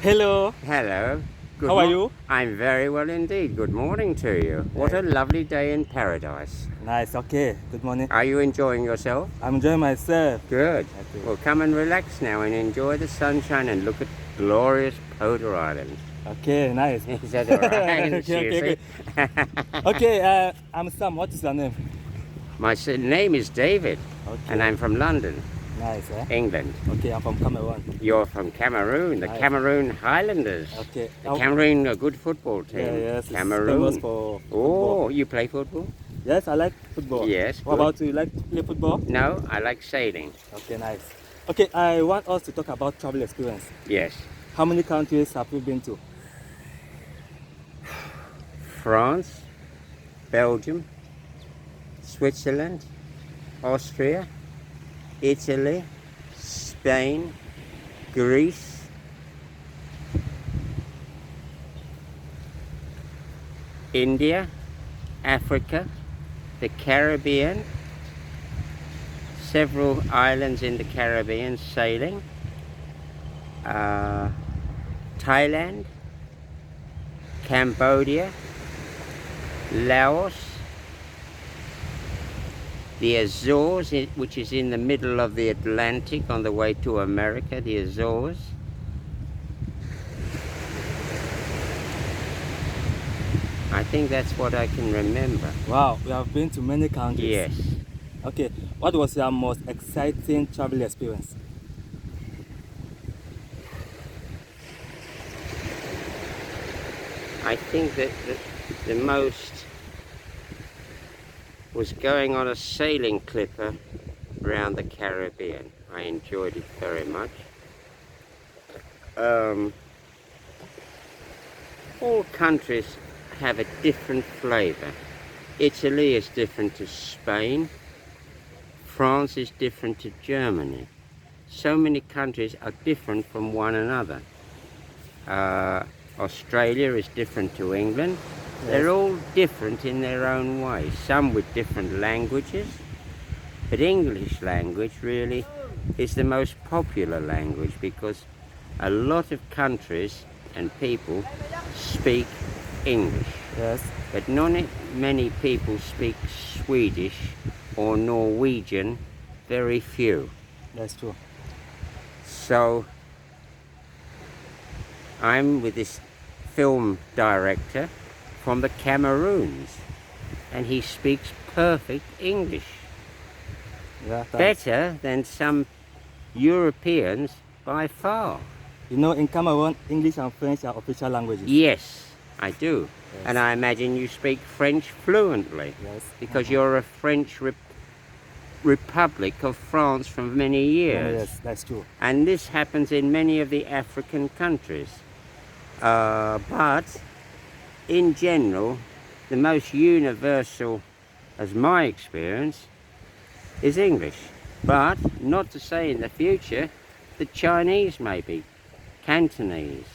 Hello, Hello. how are you? I'm very well indeed. Good morning to you. What a lovely day in paradise. Nice, okay. Good morning. Are you enjoying yourself? I'm enjoying myself. Good. Okay. Well, come and relax now and enjoy the sunshine and look at glorious Poda Island. Okay, nice. Is that all right? Okay, Seriously? Okay, I'm Sam. What is your name? My name is David, Okay. and I'm from London, Nice, eh? England. Okay, I'm from Cameroon. You're from Cameroon, the Nice. Cameroon Highlanders. Okay. The Cameroon, a good football team. Yeah, yes, it's Cameroon. famous for football. Oh, you play football? Yes, I like football. Yes, What good. about you? You like to play football? No, I like sailing. Okay, nice. Okay, I want us to talk about travel experience. Yes. How many countries have you been to? France, Belgium, Switzerland, Austria, Italy, Spain, Greece, India, Africa, the Caribbean, several islands in the Caribbean sailing, Thailand, Cambodia, Laos, the Azores, which is in the middle of the Atlantic on the way to America, the Azores. I think that's what I can remember. Wow, we have been to many countries. Yes. Okay, what was your most exciting travel experience? I think that the most was going on a sailing clipper around the Caribbean. I enjoyed it very much. All countries have a different flavor. Italy is different to Spain. France is different to Germany. So many countries are different from one another. Australia is different to England. Yes. They're all different in their own way, some with different languages, but English language really is the most popular language because a lot of countries and people speak English, Yes. but not many people speak Swedish or Norwegian, very few. That's true. So I'm with this film director from the Cameroons, and he speaks perfect English, Yeah. better than some Europeans by far. You know, in Cameroon, English and French are official languages. Yes, I do. Yes. And I imagine you speak French fluently Yes. because you're a French Republic of France for many years. Yes, that's true. And this happens in many of the African countries. But in general, the most universal, as my experience, is English. But not to say in the future, the Chinese maybe, Cantonese.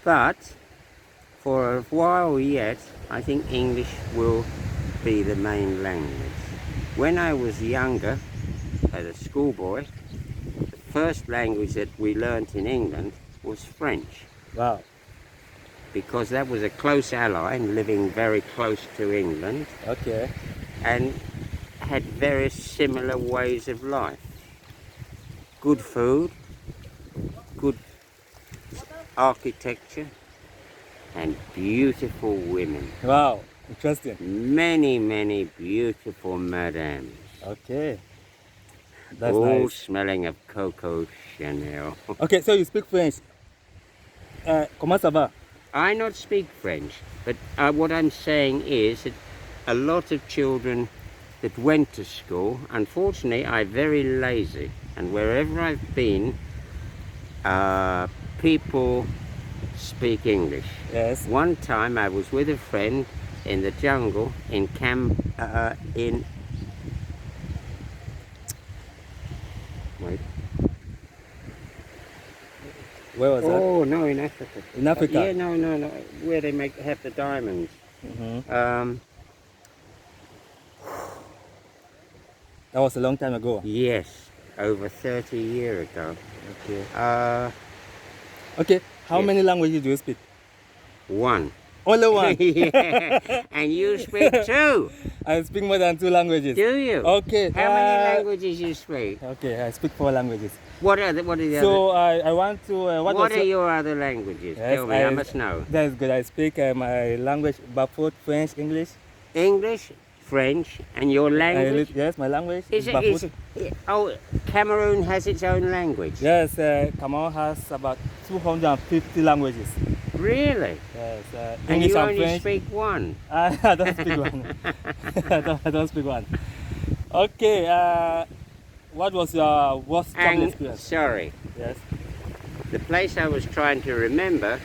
But for a while yet, I think English will be the main language. When I was younger, as a schoolboy, the first language that we learnt in England was French, Wow. because that was a close ally and living very close to England Okay. and had very similar ways of life. Good food, good architecture, and beautiful women. Wow. Interesting. Many, many beautiful madams. Okay. That's All nice. smelling of Coco Chanel. Okay, so you speak French. Comment ça va? I not speak French, but what I'm saying is that a lot of children that went to school, unfortunately, are very lazy. And wherever I've been, people speak English. Yes. One time I was with a friend in the jungle in wait. Where was that? Oh no, in Africa. In Africa? Yeah, no, where they have the diamonds. Mhm. That was a long time ago. Yes, over 30 years ago. Okay. Uh, Okay. How Yes. many languages do you speak? one. Only one. Yeah, and you speak two. I speak more than 2 languages. Do you? Okay. How many languages you speak? Okay, I speak 4 languages. What are the other? So I want to. What was are your other languages? Yes, Tell me, I must know. That is good. I speak my language, Bafut, French, English. English, French, and your language? Yes, my language Is is it, is, Bafut. oh, Cameroon has its own language. Yes, Cameroon has about 250 languages. Really? Yes, And English you and only French. speak one. I don't speak one. I don't speak one. Okay, what was your worst travel experience? Sorry, Yes. the place I was trying to remember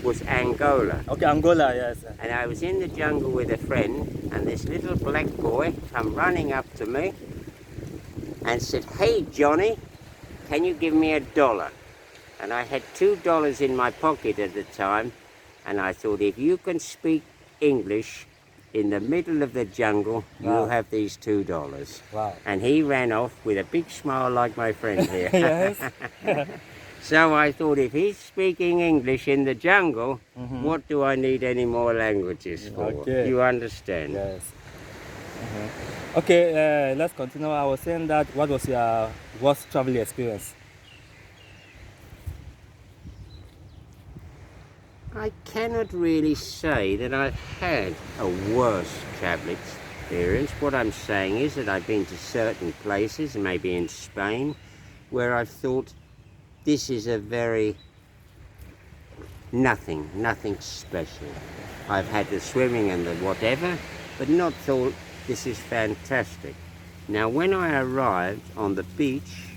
was Angola. Okay, Angola, yes. And I was in the jungle with a friend, and this little black boy come running up to me and said, "Hey Johnny, can you give me $1?" And I had $2 in my pocket at the time, and I thought, if you can speak English in the middle of the jungle, Wow. you'll have these $2. Wow. And he ran off with a big smile like my friend here. Yes. So I thought, if he's speaking English in the jungle, Mhm. what do I need any more languages for? Okay. You understand? Yes. Okay, let's continue. I was saying that what was your worst travel experience? I cannot really say that I've had a worse travel experience. What I'm saying is that I've been to certain places, maybe in Spain, where I've thought this is a very nothing special. I've had the swimming and the whatever, but not thought this is fantastic. Now, when I arrived on the beach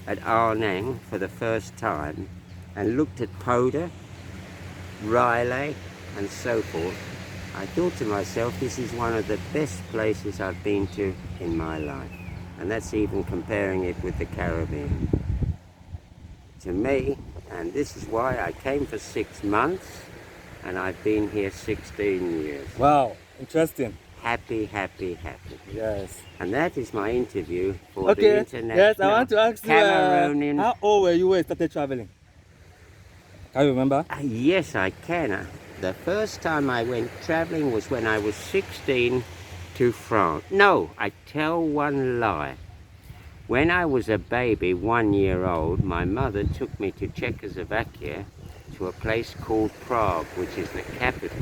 at Arnhem for the first time and looked at Poda, Riley and so forth, I thought to myself, this is one of the best places I've been to in my life. And that's even comparing it with the Caribbean. To me, and this is why I came for 6 months, and I've been here 16 years. Wow, interesting. Happy, happy, happy. Yes. And that is my interview for the Okay. international Yes, I want to ask you, Cameroonian. how old were you when you started traveling? Can you remember? Yes, I can. The first time I went traveling was when I was 16 to France. No, I tell one lie. When I was a baby, 1 year old, my mother took me to Czechoslovakia to a place called Prague, which is the capital.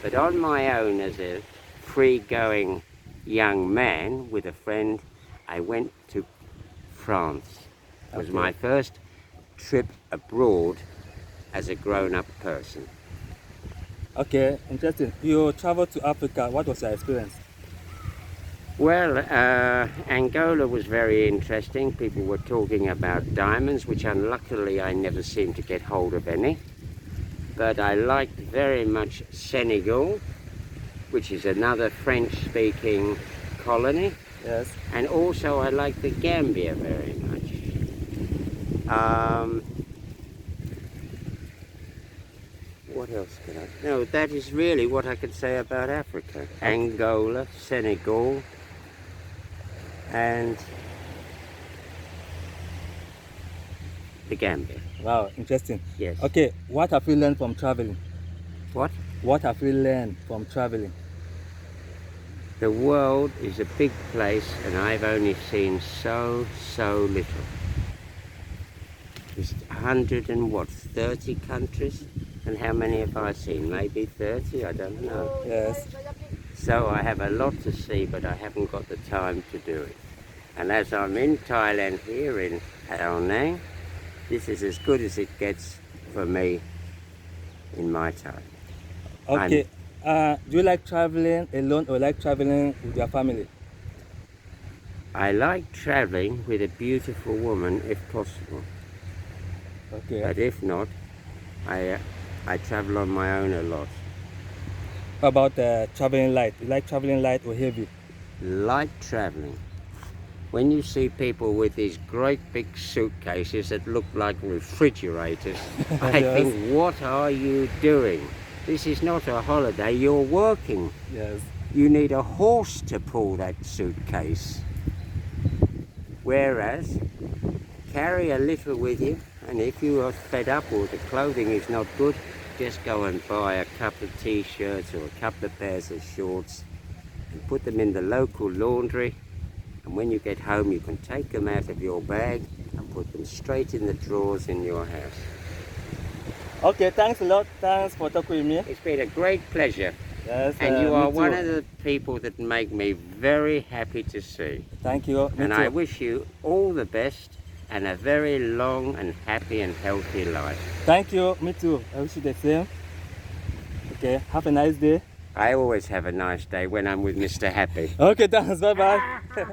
But on my own, as a free-going young man with a friend, I went to France. It was Okay. my first trip abroad as a grown-up person. Okay, interesting. You traveled to Africa. What was your experience? Well, Angola was very interesting. People were talking about diamonds, which unluckily I never seemed to get hold of any. But I liked very much Senegal, which is another French-speaking colony. Yes. And also I liked the Gambia very much. What else can I... No, that is really what I could say about Africa. Angola, Senegal, and the Gambia. Wow, interesting. Yes. Okay, what have you learned from traveling? What? What have you learned from traveling? The world is a big place and I've only seen so little. There's 130 countries, and how many have I seen? Maybe 30, I don't know. Yes. So I have a lot to see, but I haven't got the time to do it. And as I'm in Thailand here in Ao Nang, this is as good as it gets for me in my time. Okay. Do you like traveling alone or like traveling with your family? I like traveling with a beautiful woman if possible, Okay. but if not, I travel on my own a lot. How about traveling light? You like traveling light or heavy? Light traveling. When you see people with these great big suitcases that look like refrigerators, I Yes. think, what are you doing? This is not a holiday, you're working. Yes. You need a horse to pull that suitcase. Whereas carry a little with you, and if you are fed up or the clothing is not good, just go and buy a couple of t-shirts or a couple of pairs of shorts and put them in the local laundry, and when you get home you can take them out of your bag and put them straight in the drawers in your house. Okay, thanks a lot. Thanks for talking with me. It's been a great pleasure, Yes, and you me are too. one of the people that make me very happy to see. Thank you. Me And too. I wish you all the best and a very long and happy and healthy life. Thank you. Me too. I wish you the same. Okay, have a nice day. I always have a nice day when I'm with Mr. Happy. Okay, thanks. Bye bye.